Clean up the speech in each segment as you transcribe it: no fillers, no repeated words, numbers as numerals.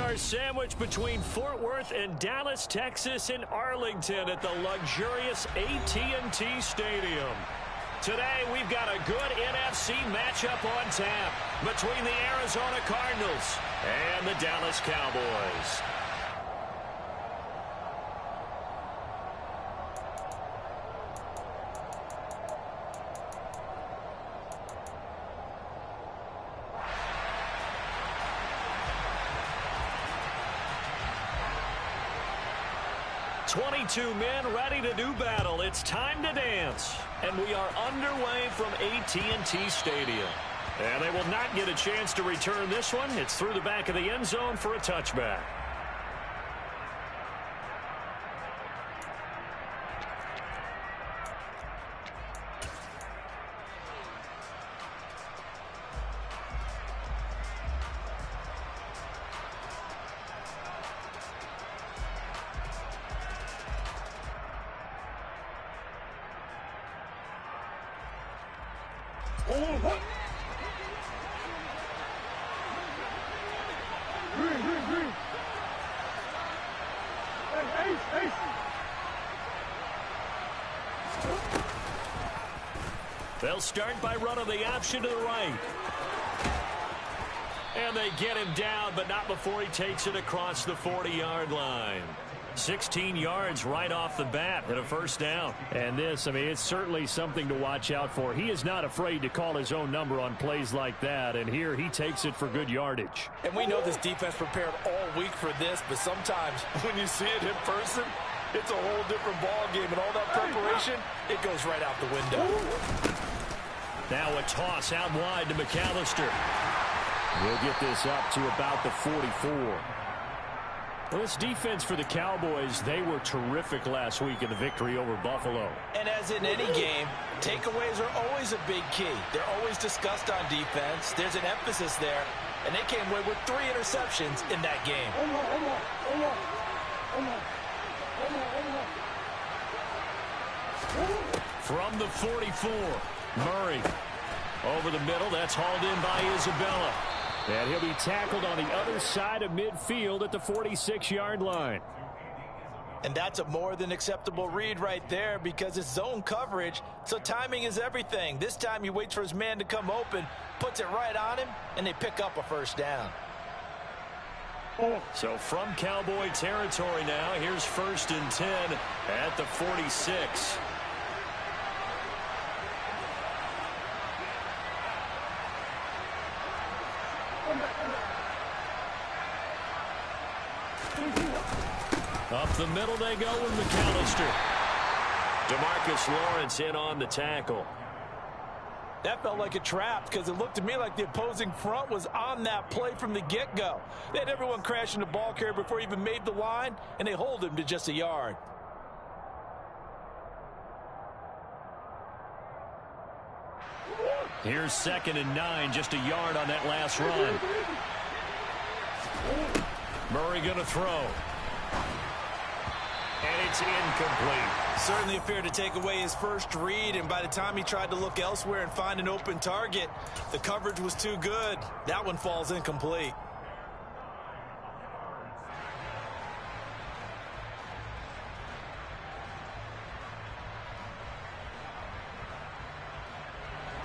our sandwich between Fort Worth and Dallas, Texas, and Arlington at the luxurious AT&T Stadium. Today, we've got a good NFC matchup on tap between the Arizona Cardinals and the Dallas Cowboys. Two men ready to do battle. It's time to dance. And we are underway from AT&T Stadium. And they will not get a chance to return this one. It's through the back of the end zone for a touchback. They'll start by running the option to the right. And they get him down, but not before he takes it across the 40-yard line. 16 yards right off the bat and a first down. And this, I mean, it's certainly something to watch out for. He is not afraid to call his own number on plays like that, and here he takes it for good yardage. And we know this defense prepared all week for this, but sometimes when you see it in person, it's a whole different ball game, and all that preparation, it goes right out the window. Now a toss out wide to McAllister. We'll get this up to about the 44. Well, this defense for the Cowboys, they were terrific last week in the victory over Buffalo. And as in any game, takeaways are always a big key. They're always discussed on defense. There's an emphasis there, and they came away with 3 interceptions in that game. From the 44, Murray. Over the middle, that's hauled in by Isabella. And he'll be tackled on the other side of midfield at the 46-yard line. And that's a more than acceptable read right there because it's zone coverage, so timing is everything. This time he waits for his man to come open, puts it right on him, and they pick up a first down. So from Cowboy territory now, here's 1st and 10 at the 46. Up the middle they go with McAllister. DeMarcus Lawrence in on the tackle. That felt like a trap because it looked to me like the opposing front was on that play from the get-go. They had everyone crashing the ball carrier before he even made the line, and they hold him to just a yard. Here's 2nd and 9, just a yard on that last run. Murray going to throw. And it's incomplete. Certainly appeared to take away his first read, and by the time he tried to look elsewhere and find an open target, the coverage was too good. That one falls incomplete.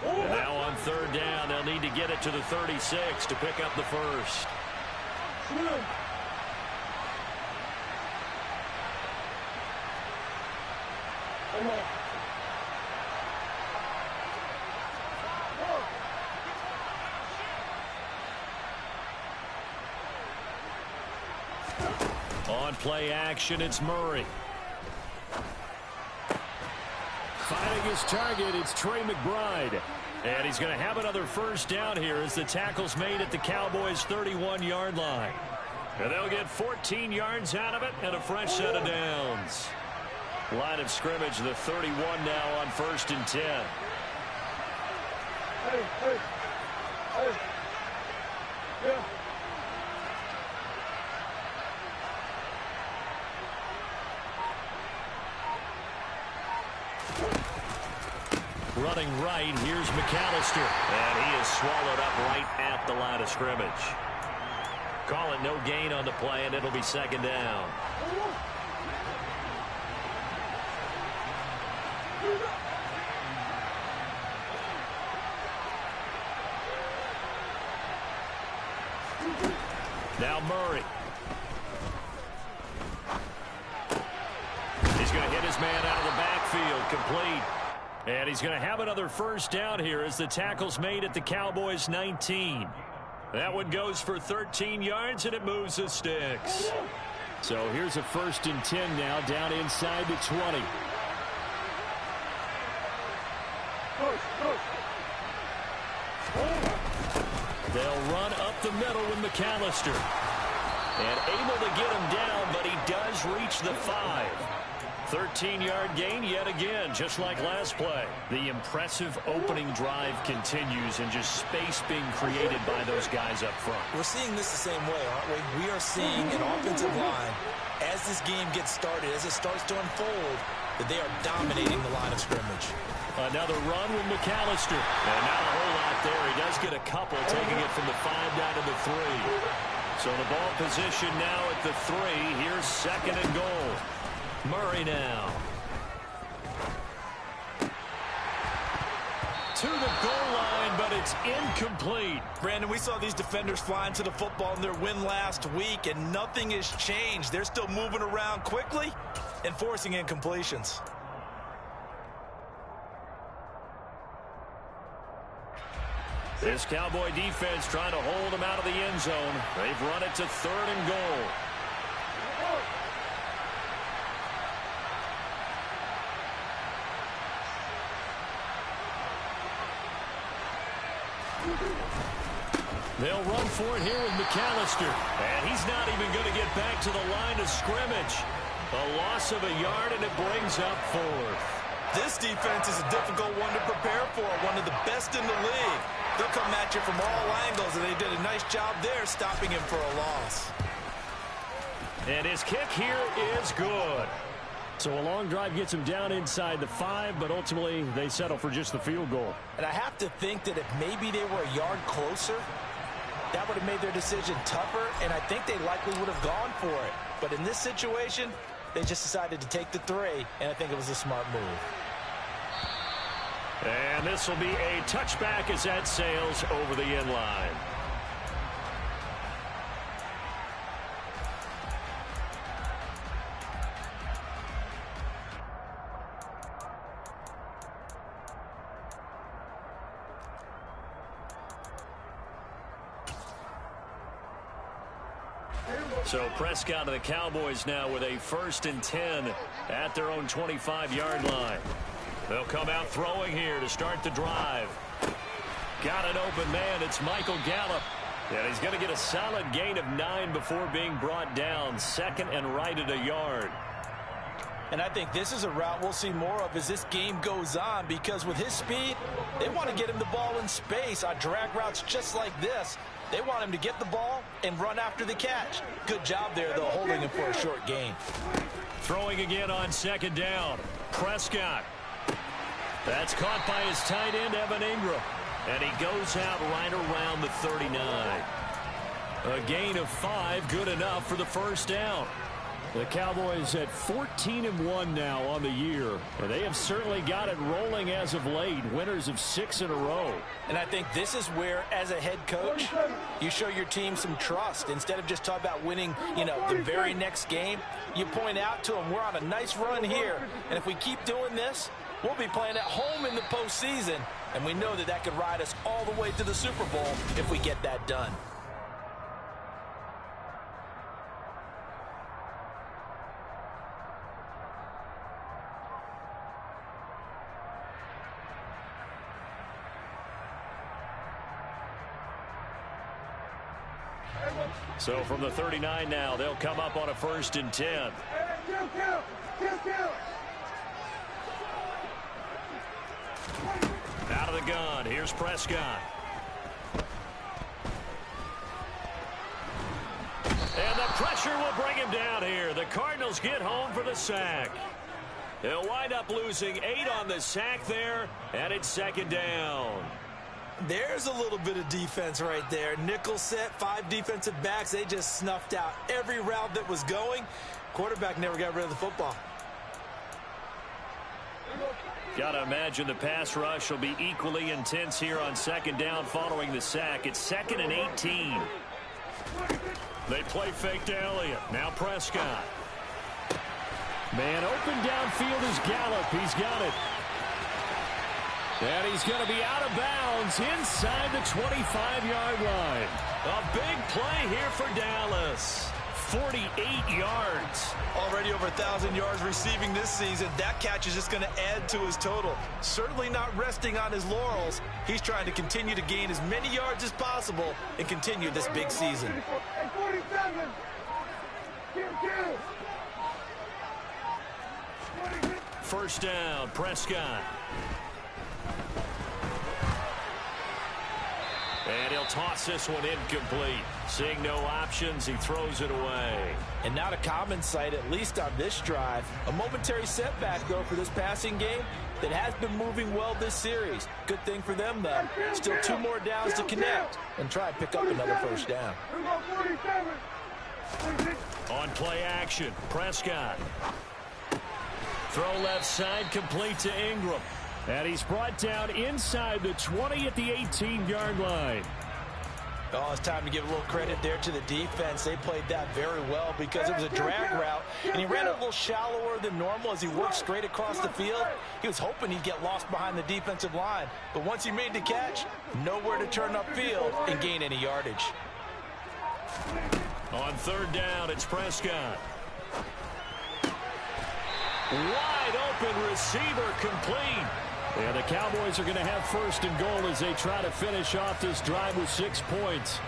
And now on 3rd down, they'll need to get it to the 36 to pick up the first. On play action, it's Murray. Finding his target, it's Trey McBride. And he's going to have another first down here as the tackle's made at the Cowboys' 31-yard line. And they'll get 14 yards out of it and a fresh set of downs. Line of scrimmage, the 31 now on 1st and 10. Yeah. Running right, here's McAllister. And he is swallowed up right at the line of scrimmage. Call it no gain on the play, and it'll be second down. Now Murray. He's going to hit his man out of the backfield, complete. And he's going to have another first down here as the tackle's made at the Cowboys' 19. That one goes for 13 yards, and it moves the sticks. So here's a 1st and 10 now, down inside the 20. They'll run up the middle with McAllister. And able to get him down, but he does reach the 5. 13-yard gain yet again, just like last play. The impressive opening drive continues, and just space being created by those guys up front. We're seeing this the same way, aren't we? We are seeing an offensive line, as this game gets started, as it starts to unfold, that they are dominating the line of scrimmage. Another run with McAllister. And not a whole lot there. He does get a couple, taking it from the 5 down to the 3. So the ball position now at the 3. Here's 2nd and goal. Murray now. To the goal line, but it's incomplete. Brandon, we saw these defenders flying to the football in their win last week, and nothing has changed. They're still moving around quickly and forcing incompletions. This Cowboy defense trying to hold him out of the end zone. They've run it to 3rd and goal. They'll run for it here with McAllister. And he's not even going to get back to the line of scrimmage. A loss of a yard, and it brings up 4th. This defense is a difficult one to prepare for, one of the best in the league. They'll come at you from all angles, and they did a nice job there stopping him for a loss. And his kick here is good. So a long drive gets him down inside the 5, but ultimately they settle for just the field goal. And I have to think that if maybe they were a yard closer, that would have made their decision tougher, and I think they likely would have gone for it. But in this situation, they just decided to take the 3, and I think it was a smart move. And this will be a touchback as that sails over the end line. So Prescott and the Cowboys now with a 1st and 10 at their own 25-yard line. They'll come out throwing here to start the drive. Got an open man. It's Michael Gallup. And he's going to get a solid gain of 9 before being brought down. 2nd and right at a yard. And I think this is a route we'll see more of as this game goes on, because with his speed, they want to get him the ball in space on drag routes just like this. They want him to get the ball and run after the catch. Good job there, though, holding him for a short gain. Throwing again on 2nd down. Prescott. That's caught by his tight end, Evan Ingram. And he goes out right around the 39. A gain of 5, good enough for the 1st down. The Cowboys at 14-1 now on the year. And they have certainly got it rolling as of late. Winners of 6 in a row. And I think this is where, as a head coach, you show your team some trust. Instead of just talking about winning, the very next game, you point out to them, we're on a nice run here. And if we keep doing this, we'll be playing at home in the postseason. And we know that that could ride us all the way to the Super Bowl if we get that done. So from the 39 now, they'll come up on a 1st and 10. Out of the gun, here's Prescott. And the pressure will bring him down here. The Cardinals get home for the sack. They'll wind up losing 8 on the sack there, and it's 2nd down. There's a little bit of defense right there. Nickel set, 5 defensive backs. They just snuffed out every route that was going. Quarterback never got rid of the football. Got to imagine the pass rush will be equally intense here on second down following the sack. It's 2nd and 18. They play fake to Elliott. Now Prescott. Man open downfield is Gallup. He's got it. And he's going to be out of bounds inside the 25-yard line. A big play here for Dallas. 48 yards. Already over 1,000 yards receiving this season. That catch is just going to add to his total. Certainly not resting on his laurels. He's trying to continue to gain as many yards as possible and continue this big season. First down, Prescott. And he'll toss this one incomplete. Seeing no options, he throws it away. And not a common sight, at least on this drive. A momentary setback, though, for this passing game that has been moving well this series. Good thing for them, though. Still 2 more downs to connect and try and pick up another first down. On play action, Prescott. Throw left side, complete to Ingram. And he's brought down inside the 20 at the 18-yard line. Oh, it's time to give a little credit there to the defense. They played that very well because it was a drag route, and he ran a little shallower than normal as he worked straight across the field. He was hoping he'd get lost behind the defensive line, but once he made the catch, nowhere to turn upfield and gain any yardage. On third down, it's Prescott. Wide open receiver, complete. And the Cowboys are going to have first and goal as they try to finish off this drive with 6 points.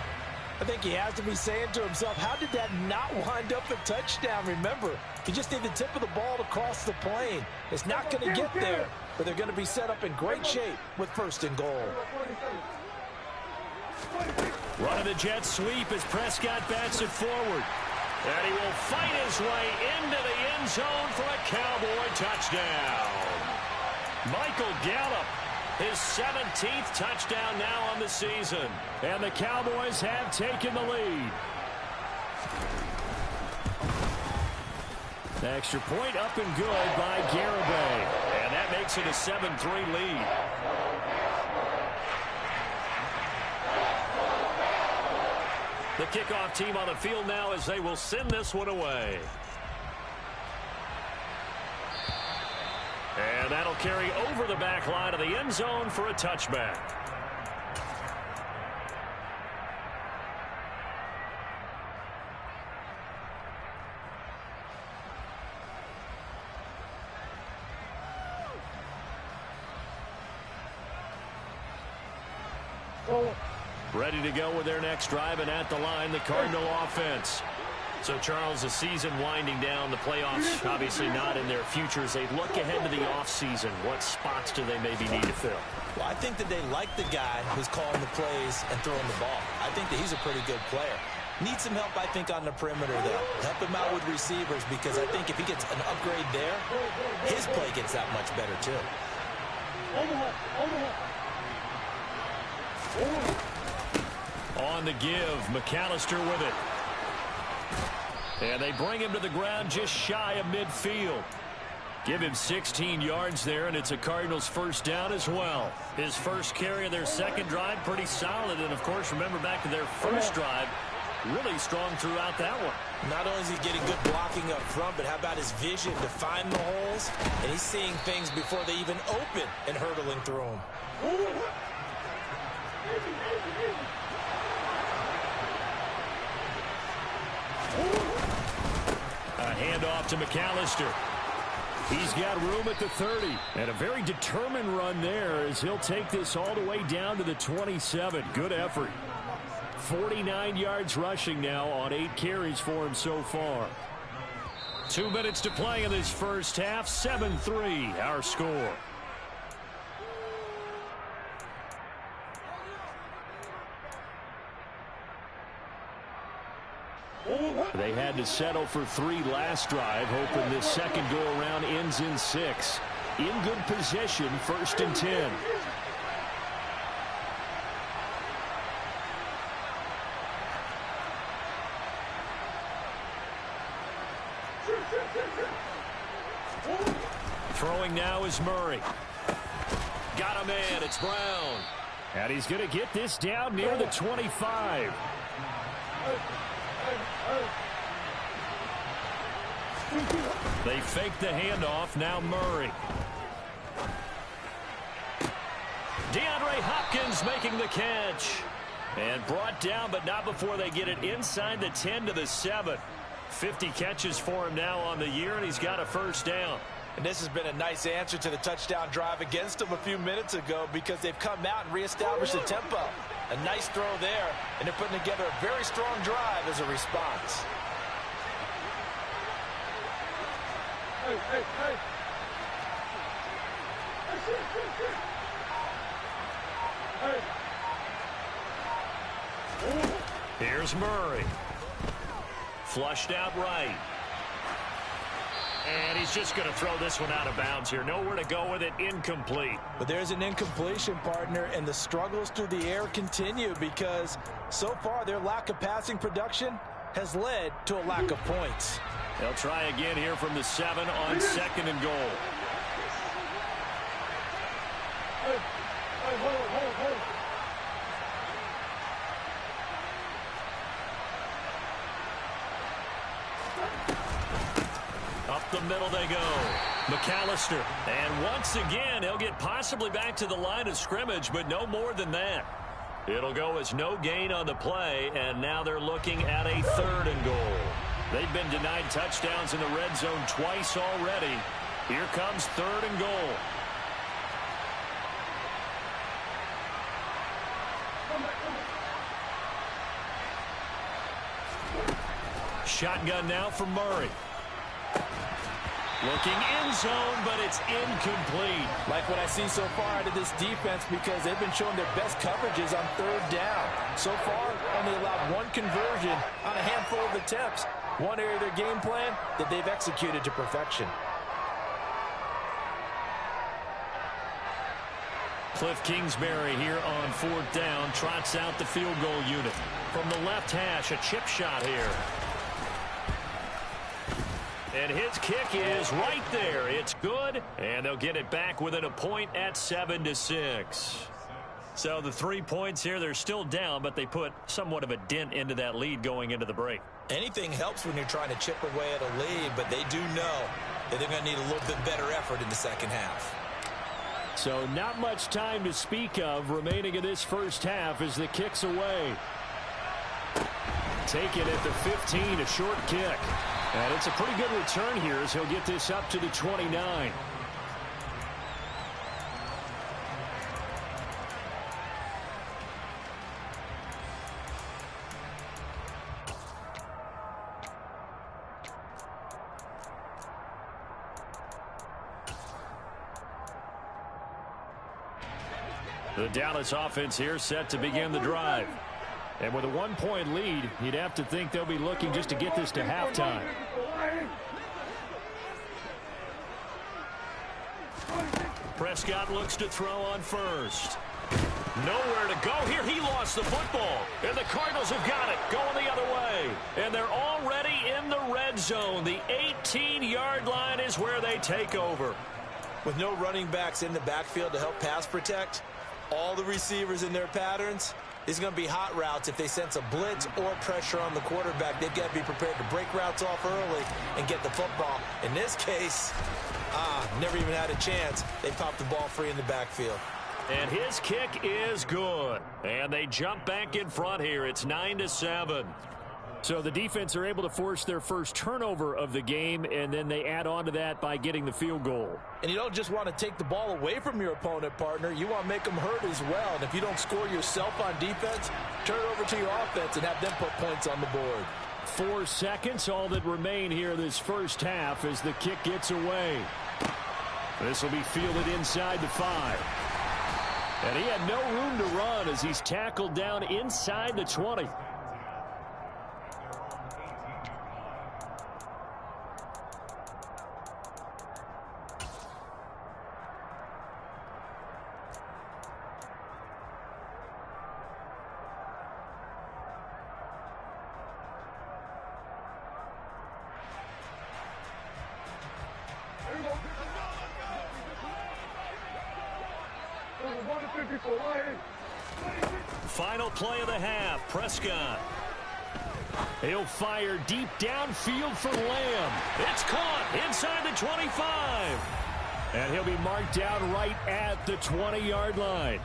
I think he has to be saying to himself, how did that not wind up a touchdown? Remember, he just need the tip of the ball to cross the plane. It's not going to get there, but they're going to be set up in great shape with first and goal. Running the jet sweep as Prescott bats it forward. And he will fight his way into the end zone for a Cowboy touchdown. Michael Gallup, his 17th touchdown now on the season. And the Cowboys have taken the lead. The extra point up and good by Garibay. And that makes it a 7-3 lead. The kickoff team on the field now as they will send this one away. And that'll carry over the back line of the end zone for a touchback. Ready to go with their next drive, and at the line, the Cardinal offense. So, Charles, the season winding down, the playoffs obviously not in their future. As they look ahead to the offseason, what spots do they maybe need to fill? Well, I think that they like the guy who's calling the plays and throwing the ball. I think that he's a pretty good player. Needs some help, I think, on the perimeter, though. Help him out with receivers, because I think if he gets an upgrade there, his play gets that much better, too. On the give, McAllister with it. And they bring him to the ground just shy of midfield. Give him 16 yards there, and it's a Cardinals first down as well. His first carry of their second drive, pretty solid. And, of course, remember back to their first drive, really strong throughout that one. Not only is he getting good blocking up front, but how about his vision to find the holes? And he's seeing things before they even open and hurtling through them. A handoff to McAllister. He's got room at the 30. And a very determined run there as he'll take this all the way down to the 27. Good effort. 49 yards rushing now on 8 carries for him so far. 2 minutes to play in this first half. 7-3 our score. They had to settle for 3 last drive, hoping this second go-around ends in 6. In good position, 1st and 10. Throwing now is Murray. Got a man. It's Brown. And he's going to get this down near the 25. They fake the handoff. Now Murray. DeAndre Hopkins making the catch. And brought down, but not before they get it inside the 10 to the 7. 50 catches for him now on the year, and he's got a first down. And this has been a nice answer to the touchdown drive against them a few minutes ago because they've come out and reestablished the tempo. A nice throw there, and they're putting together a very strong drive as a response. Here's Murray. Flushed out right. And he's just going to throw this one out of bounds here. Nowhere to go with it. Incomplete. But there's an incompletion, partner, and the struggles through the air continue because so far their lack of passing production has led to a lack of points. They'll try again here from the 7 on 2nd and goal. Up the middle they go. McAllister. And once again, he'll get possibly back to the line of scrimmage, but no more than that. It'll go as no gain on the play, and now they're looking at a 3rd and goal. They've been denied touchdowns in the red zone twice already. Here comes 3rd and goal. Shotgun now for Murray. Looking in zone, but it's incomplete. Like what I see so far out of this defense because they've been showing their best coverages on 3rd down. So far, only allowed 1 conversion on a handful of attempts. One area of their game plan that they've executed to perfection. Cliff Kingsbury here on 4th down. Trots out the field goal unit. From the left hash, a chip shot here. And his kick is right there. It's good, and they'll get it back within a point at 7-6. So the 3 points here, they're still down, but they put somewhat of a dent into that lead going into the break. Anything helps when you're trying to chip away at a lead, but they do know that they're going to need a little bit better effort in the second half. So not much time to speak of remaining in this first half as the kick's away. Taken at the 15, a short kick. And it's a pretty good return here as he'll get this up to the 29. The Dallas offense here set to begin the drive. And with a 1-point lead, you'd have to think they'll be looking just to get this to halftime. Prescott looks to throw on first. Nowhere to go here. He lost the football. And the Cardinals have got it. Going the other way. And they're already in the red zone. The 18-yard line is where they take over. With no running backs in the backfield to help pass protect, all the receivers in their patterns, it's going to be hot routes if they sense a blitz or pressure on the quarterback. They've got to be prepared to break routes off early and get the football. In this case, never even had a chance. They popped the ball free in the backfield. And his kick is good. And they jump back in front here. It's 9-7. So the defense are able to force their first turnover of the game, and then they add on to that by getting the field goal. And you don't just want to take the ball away from your opponent, partner. You want to make them hurt as well. And if you don't score yourself on defense, turn it over to your offense and have them put points on the board. 4 seconds, all that remain here this first half as the kick gets away. This will be fielded inside the 5. And he had no room to run as he's tackled down inside the 20. Final play of the half. Prescott. He'll fire deep downfield for Lamb. It's caught inside the 25. And he'll be marked down right at the 20-yard line.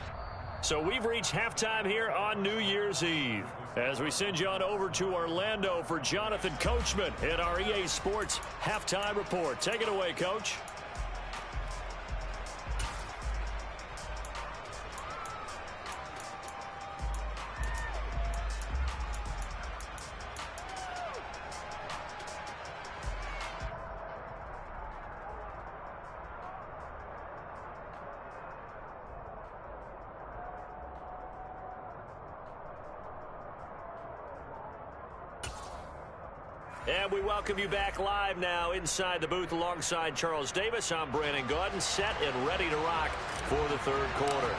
So we've reached halftime here on New Year's Eve. As we send you on over to Orlando for Jonathan Coachman in our EA Sports Halftime Report. Take it away, Coach. And we welcome you back live now inside the booth alongside Charles Davis. I'm Brandon Gaudin, set and ready to rock for the third quarter.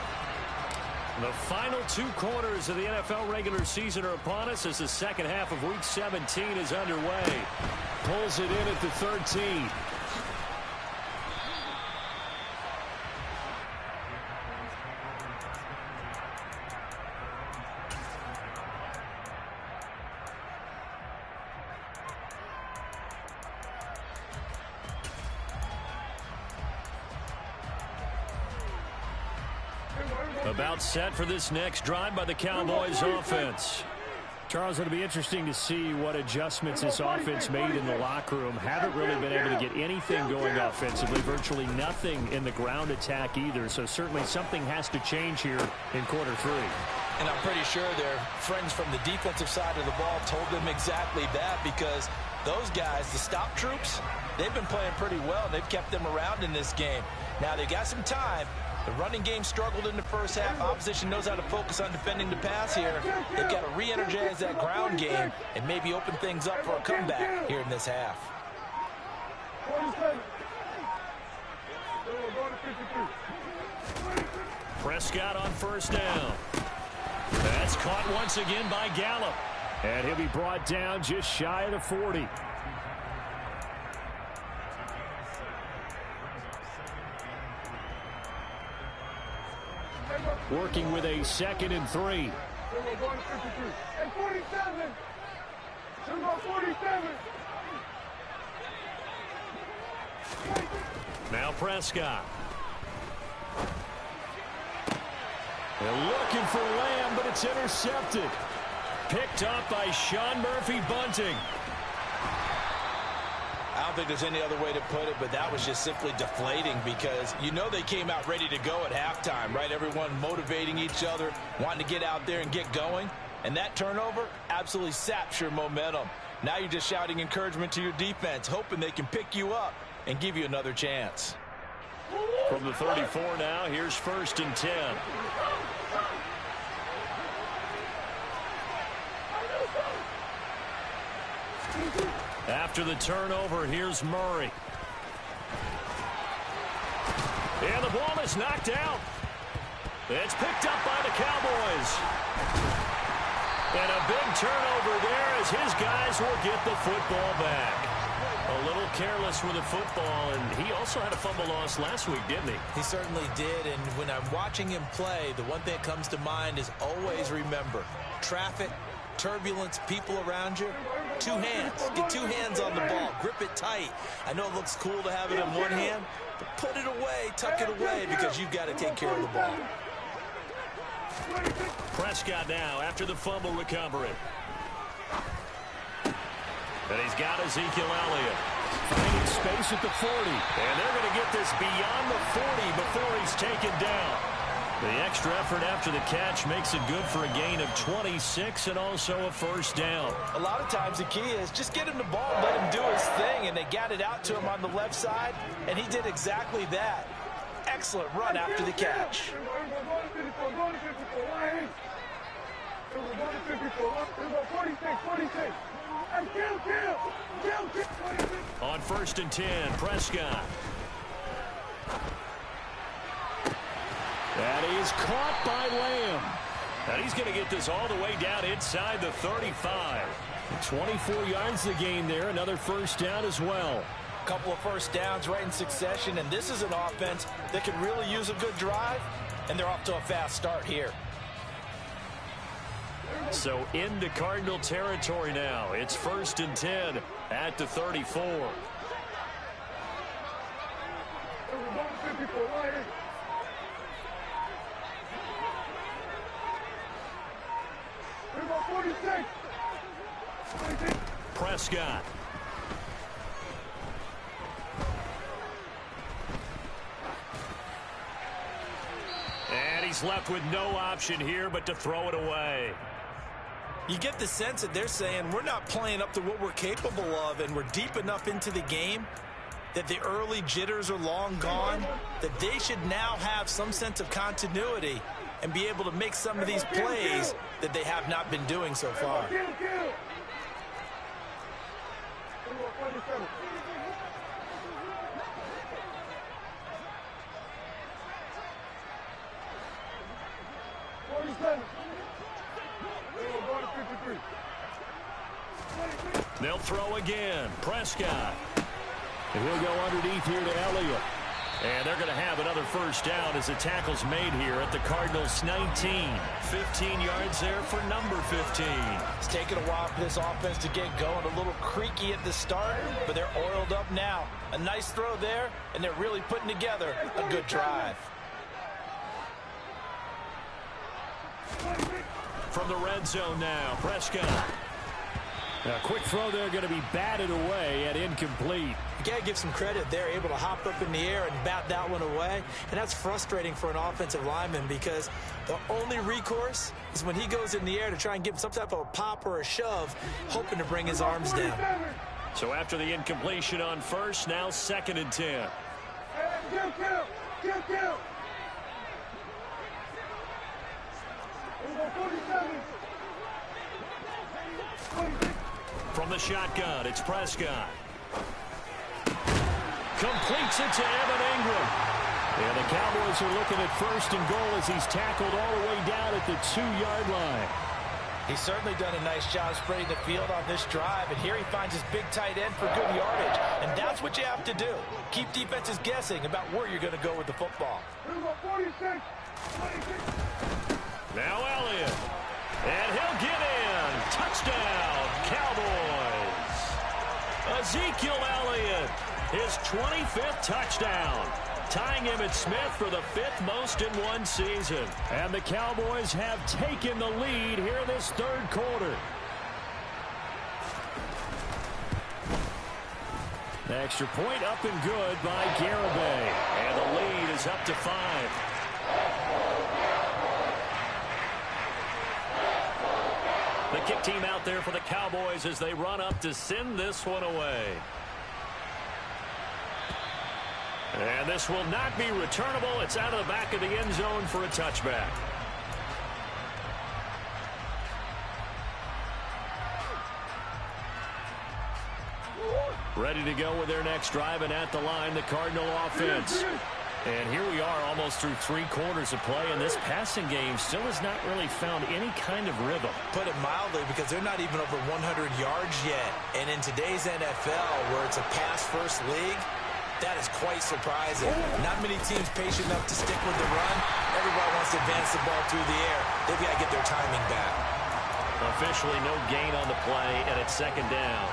The final two quarters of the NFL regular season are upon us as the second half of Week 17 is underway. Pulls it in at the 13. About set for this next drive by the Cowboys offense. Charles, it'll be interesting to see what adjustments this offense made in the locker room. Haven't really been able to get anything going offensively, virtually nothing in the ground attack either. So certainly something has to change here in quarter three. And I'm pretty sure their friends from the defensive side of the ball told them exactly that, because those guys, the stop troops, they've been playing pretty well, and they've kept them around in this game. Now they got some time. The running game struggled in the first half. Opposition knows how to focus on defending the pass here. They've got to re-energize that ground game and maybe open things up for a comeback here in this half. Prescott on first down. That's caught once again by Gallup. And he'll be brought down just shy of the 40. Working with a 2nd and 3. Now Prescott. They're looking for Lamb, but it's intercepted. Picked up by Sean Murphy-Bunting. I don't think there's any other way to put it, but that was just simply deflating, because you know they came out ready to go at halftime, right? Everyone motivating each other, wanting to get out there and get going. And that turnover absolutely saps your momentum. Now you're just shouting encouragement to your defense, hoping they can pick you up and give you another chance. From the 34 now, here's 1st and 10. After the turnover, here's Murray. And the ball is knocked out. It's picked up by the Cowboys. And a big turnover there as his guys will get the football back. A little careless with the football, and he also had a fumble loss last week, didn't he? He certainly did, and when I'm watching him play, the one thing that comes to mind is always remember, traffic, turbulence, people around you, 2 hands. Get 2 hands on the ball. Grip it tight. I know it looks cool to have it in one hand, but put it away, tuck it away, because you've got to take care of the ball. Prescott now after the fumble recovery. And he's got Ezekiel Elliott. Finding space at the 40. And they're going to get this beyond the 40 before he's taken down. The extra effort after the catch makes it good for a gain of 26 and also a first down. A lot of times the key is just get him the ball, let him do his thing, and they got it out to him on the left side, and he did exactly that. Excellent run after the catch. On 1st and 10, Prescott. That is caught by Lamb. And he's going to get this all the way down inside the 35. 24 yards the gain there. Another first down as well. A couple of first downs right in succession, and this is an offense that can really use a good drive. and they're off to a fast start here. So into Cardinal territory now. It's 1st and 10 at the 34. Prescott. And he's left with no option here but to throw it away. You get the sense that they're saying we're not playing up to what we're capable of, and we're deep enough into the game that the early jitters are long gone, that they should now have some sense of continuity and be able to make some of these plays that they have not been doing so far. They'll throw again. Prescott. And he'll go underneath here to Elliott. And they're going to have another first down as the tackle's made here at the Cardinals' 19. 15 yards there for number 15. It's taken a while for this offense to get going. A little creaky at the start, but they're oiled up now. A nice throw there, and they're really putting together a good drive. From the red zone now, Prescott. A quick throw there going to be batted away and incomplete. You got to give some credit. They're able to hop up in the air and bat that one away. And that's frustrating for an offensive lineman because the only recourse is when he goes in the air to try and give some type of a pop or a shove, hoping to bring his arms down. So after the incompletion on first, now 2nd and 10. From the shotgun, it's Prescott. Completes it to Evan Ingram. And the Cowboys are looking at 1st and goal as he's tackled all the way down at the 2-yard line. He's certainly done a nice job spreading the field on this drive, and here he finds his big tight end for good yardage. And that's what you have to do. Keep defenses guessing about where you're going to go with the football. Now Elliott. And he'll get in. Touchdown, Cowboys. Ezekiel Elliott, his 25th touchdown, tying him at Smith for the 5th most in one season. And the Cowboys have taken the lead here in this 3rd quarter. The extra point up and good by Garibay. And the lead is up to 5. The kick team out there for the Cowboys as they run up to send this one away. And this will not be returnable. It's out of the back of the end zone for a touchback. Ready to go with their next drive, and at the line, the Cardinal offense. And here we are almost through 3 quarters of play, and this passing game still has not really found any kind of rhythm. Put it mildly, because they're not even over 100 yards yet. And in today's NFL, where it's a pass-first league, that is quite surprising. Not many teams patient enough to stick with the run. Everybody wants to advance the ball through the air. They've got to get their timing back. Officially no gain on the play, and it's 2nd down.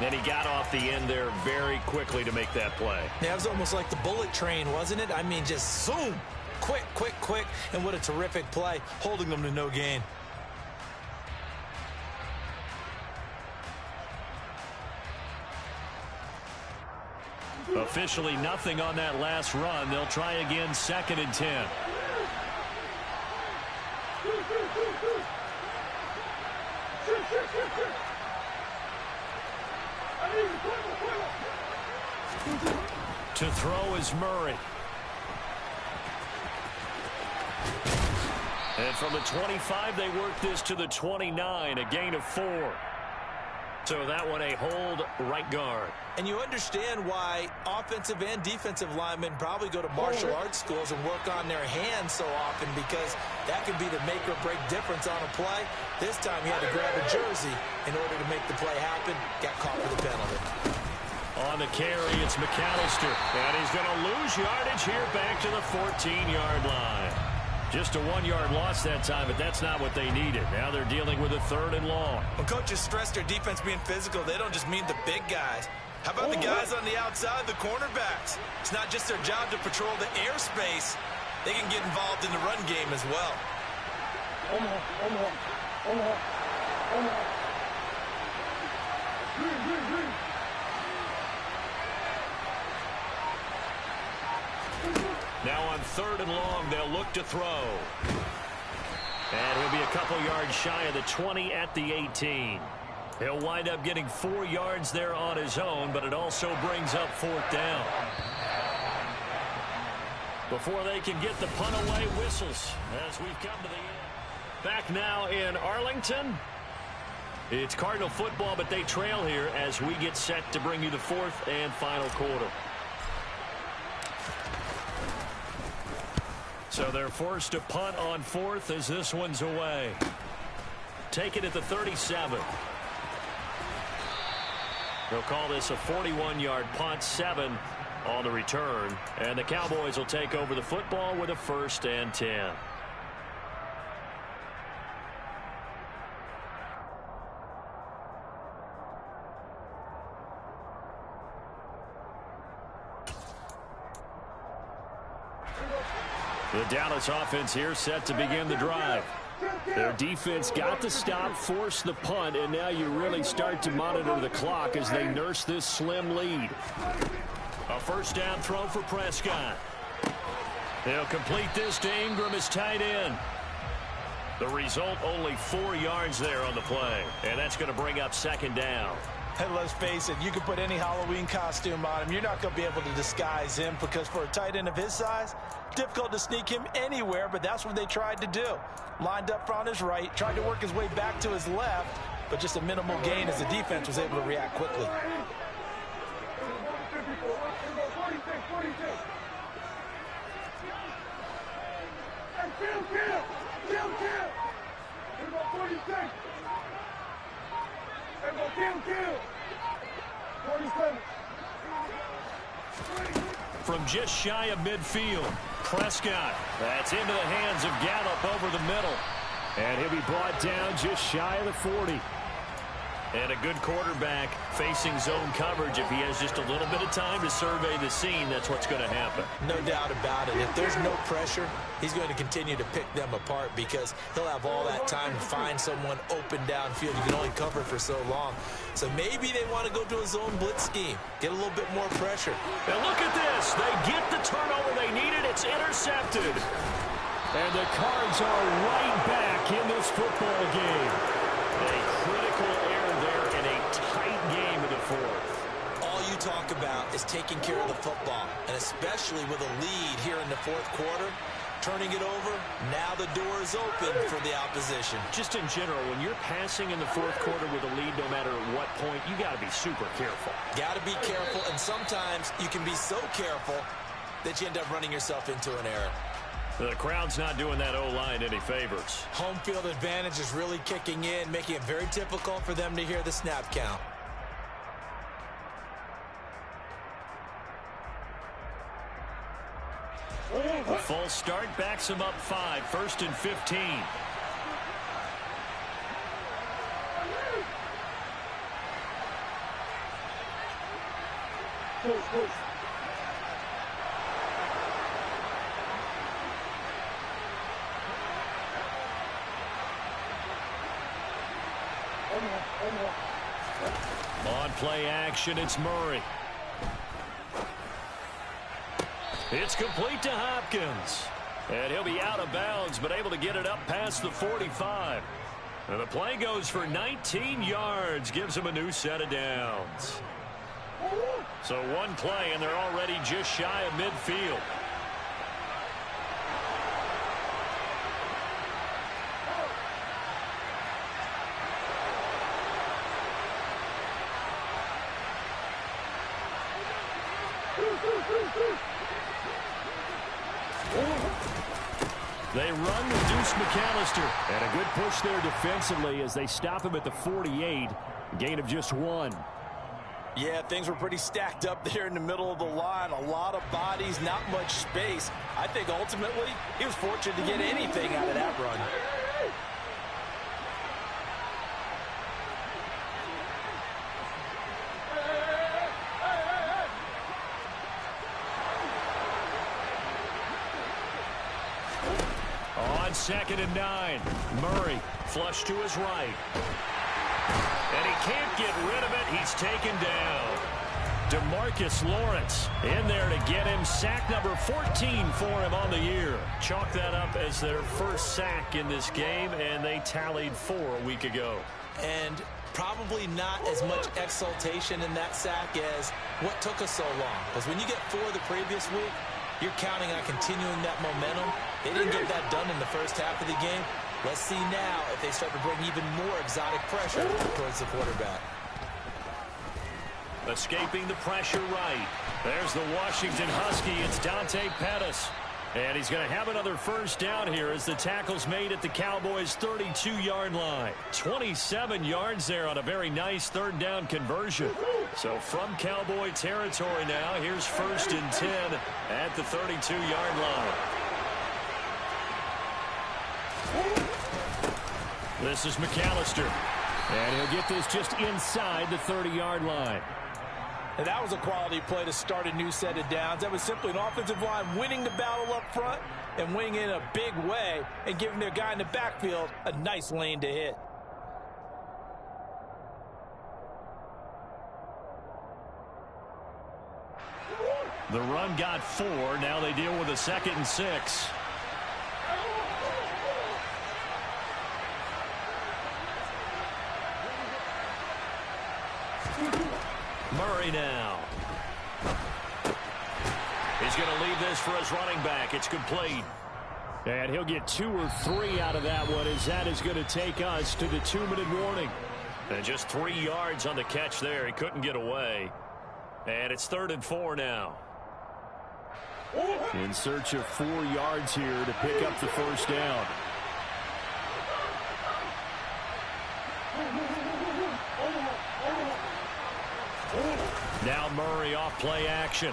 And he got off the end there very quickly to make that play. Yeah, it was almost like the bullet train, wasn't it? I mean, just zoom. Quick, quick, quick. And what a terrific play, holding them to no gain. Officially nothing on that last run. They'll try again, 2nd and 10. To throw is Murray. And from the 25, they work this to the 29, a gain of 4. So that one a hold right guard. And you understand why offensive and defensive linemen probably go to martial arts schools and work on their hands so often, because that can be the make or break difference on a play. This time he had to grab a jersey in order to make the play happen. Got caught for the penalty. On the carry, it's McAllister. And he's going to lose yardage here back to the 14-yard line. Just a 1-yard loss that time, but that's not what they needed. Now they're dealing with a 3rd and long. When coaches stress their defense being physical, they don't just mean the big guys. How about the guys on the outside, the cornerbacks? It's not just their job to patrol the airspace. They can get involved in the run game as well. Now on 3rd and long, they'll look to throw. And he'll be a couple yards shy of the 20 at the 18. He'll wind up getting 4 yards there on his own, but it also brings up 4th down. Before they can get the punt away, whistles as we've come to the end. Back now in Arlington. It's Cardinal football, but they trail here as we get set to bring you the 4th and final quarter. So they're forced to punt on 4th as this one's away. Take it at the 37. They'll call this a 41-yard punt, 7 on the return. And the Cowboys will take over the football with a 1st and 10. The Dallas offense here set to begin the drive. Their defense got the stop, forced the punt, and now you really start to monitor the clock as they nurse this slim lead. A 1st down throw for Prescott. They'll complete this to Ingram as tight end. The result, only 4 yards there on the play, and that's going to bring up 2nd down. And let's face it, you can put any Halloween costume on him. You're not going to be able to disguise him because for a tight end of his size, difficult to sneak him anywhere, but that's what they tried to do. Lined up on his right, tried to work his way back to his left, but just a minimal gain as the defense was able to react quickly. From just shy of midfield, Prescott. That's into the hands of Gallup over the middle. And he'll be brought down just shy of the 40. And a good quarterback facing zone coverage. If he has just a little bit of time to survey the scene, that's what's going to happen. No doubt about it. If there's no pressure, he's going to continue to pick them apart because he'll have all that time to find someone open downfield. You can only cover for so long. So maybe they want to go to a zone blitz scheme, get a little bit more pressure. And look at this. They get the turnover they needed. It's intercepted. And the Cards are right back in this football game. A critical error there in a tight game in the 4th. All you talk about is taking care of the football, and especially with a lead here in the 4th quarter, turning it over, now the door is open for the opposition. Just in general, when you're passing in the 4th quarter with a lead, no matter what point, you got to be super careful. Got to be careful, and sometimes you can be so careful that you end up running yourself into an error. The crowd's not doing that O-line any favors. Home field advantage is really kicking in, making it very difficult for them to hear the snap count. A false start backs him up 5, 1st and 15. On play action, it's Murray. It's complete to Hopkins. And he'll be out of bounds, but able to get it up past the 45. And the play goes for 19 yards, gives him a new set of downs. So one play, and they're already just shy of midfield. They run with Deuce McAllister. And a good push there defensively as they stop him at the 48. Gain of just 1. Yeah, things were pretty stacked up there in the middle of the line. A lot of bodies, not much space. I think ultimately he was fortunate to get anything out of that run. On 2nd and 9, Murray flush to his right. And he can't get rid of it. He's taken down. DeMarcus Lawrence in there to get him. Sack number 14 for him on the year. Chalk that up as their first sack in this game, and they tallied 4 a week ago. And probably not as much exultation in that sack as what took us so long. Because when you get 4 the previous week, you're counting on continuing that momentum. They didn't get that done in the first half of the game. Let's see now if they start to bring even more exotic pressure towards the quarterback. Escaping the pressure right. There's the Washington Husky. It's Dante Pettis. And he's going to have another first down here as the tackle's made at the Cowboys' 32-yard line. 27 yards there on a very nice 3rd down conversion. So from Cowboy territory now, here's 1st and 10 at the 32-yard line. This is McAllister. And he'll get this just inside the 30-yard line. And that was a quality play to start a new set of downs. That was simply an offensive line winning the battle up front and winning in a big way and giving their guy in the backfield a nice lane to hit. The run got 4. Now they deal with a 2nd and 6. Murray now. He's going to leave this for his running back. It's complete. And he'll get 2 or 3 out of that one as that is going to take us to the 2-minute warning. And just 3 yards on the catch there. He couldn't get away. And it's 3rd and 4 now. In search of 4 yards here to pick up the first down. Now Murray off play action.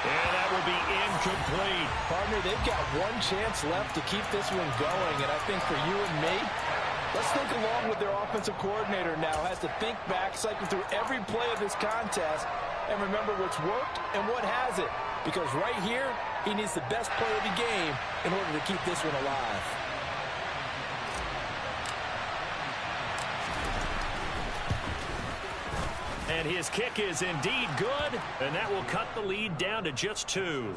And that will be incomplete. Partner, they've got one chance left to keep this one going. And I think for you and me, let's think along with their offensive coordinator now. Has to think back, cycle through every play of this contest, and remember what's worked and what hasn't. Because right here, he needs the best play of the game in order to keep this one alive. And his kick is indeed good, and that will cut the lead down to just 2.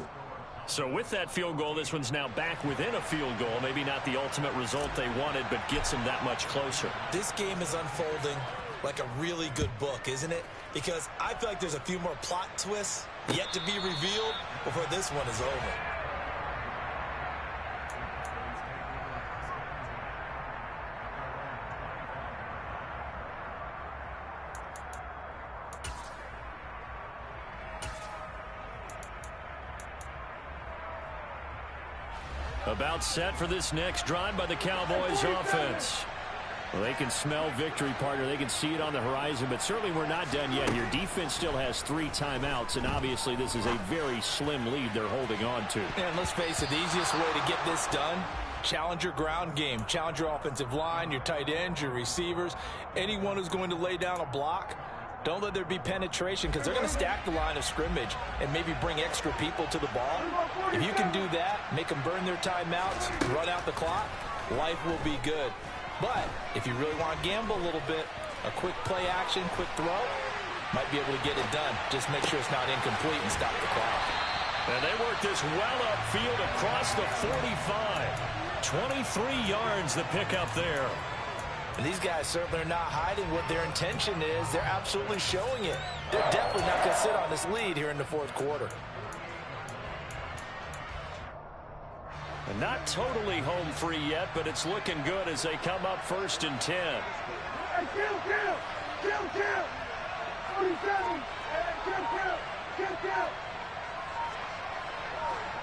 So with that field goal, this one's now back within a field goal. Maybe not the ultimate result they wanted, but gets them that much closer. This game is unfolding like a really good book, isn't it? Because I feel like there's a few more plot twists yet to be revealed before this one is over. About set for this next drive by the Cowboys offense. Well, they can smell victory, partner. They can see it on the horizon, but certainly we're not done yet here. Defense still has 3 timeouts, and obviously this is a very slim lead they're holding on to. And let's face it, the easiest way to get this done, challenge your ground game. Challenge your offensive line, your tight ends, your receivers, anyone who's going to lay down a block. Don't let there be penetration because they're going to stack the line of scrimmage and maybe bring extra people to the ball. If you can do that, make them burn their timeouts, run out the clock, life will be good. But if you really want to gamble a little bit, a quick play action, quick throw, might be able to get it done. Just make sure it's not incomplete and stop the clock. And they work this well upfield across the 45. 23 yards the pickup there. And these guys certainly are not hiding what their intention is. They're absolutely showing it. They're definitely not going to sit on this lead here in the 4th quarter. And not totally home free yet, but it's looking good as they come up 1st and 10. Hey, kill! 47! Hey, kill!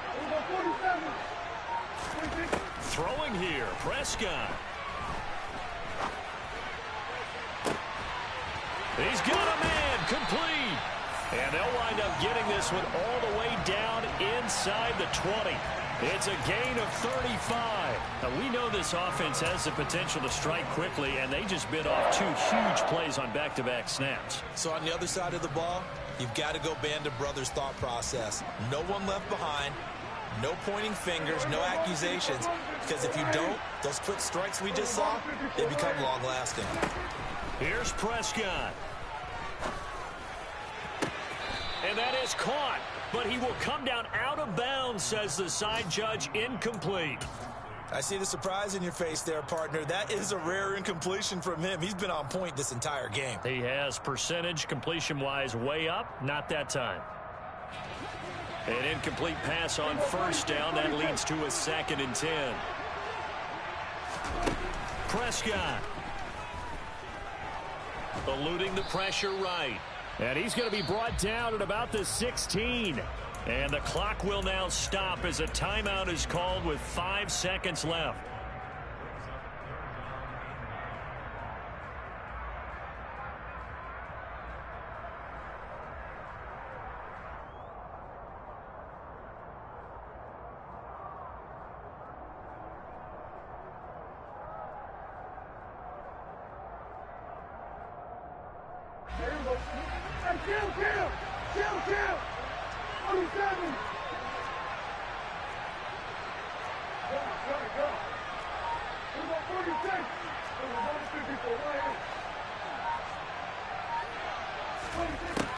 Here we go, 47! 46. Throwing here, Prescott. He's got a man, complete. And they'll wind up getting this one all the way down inside the 20. It's a gain of 35. Now, we know this offense has the potential to strike quickly, and they just bit off 2 huge plays on back-to-back snaps. So on the other side of the ball, you've got to go Band of Brothers thought process. No one left behind. No pointing fingers, no accusations, because if you don't, those quick strikes we just saw, they become long-lasting. Here's Prescott. And that is caught, but he will come down out of bounds, says the side judge, incomplete. I see the surprise in your face there, partner. That is a rare incompletion from him. He's been on point this entire game. He has percentage completion-wise way up, not that time. An incomplete pass on first down. That leads to a 2nd and 10. Prescott. Eluding the pressure right. And he's going to be brought down at about the 16. And the clock will now stop as a timeout is called with 5 seconds left.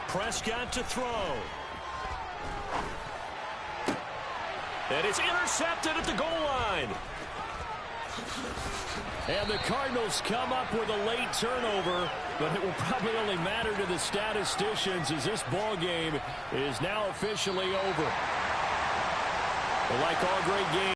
Prescott to throw. And it's intercepted at the goal line. And the Cardinals come up with a late turnover, but it will probably only matter to the statisticians as this ball game is now officially over. But like all great games,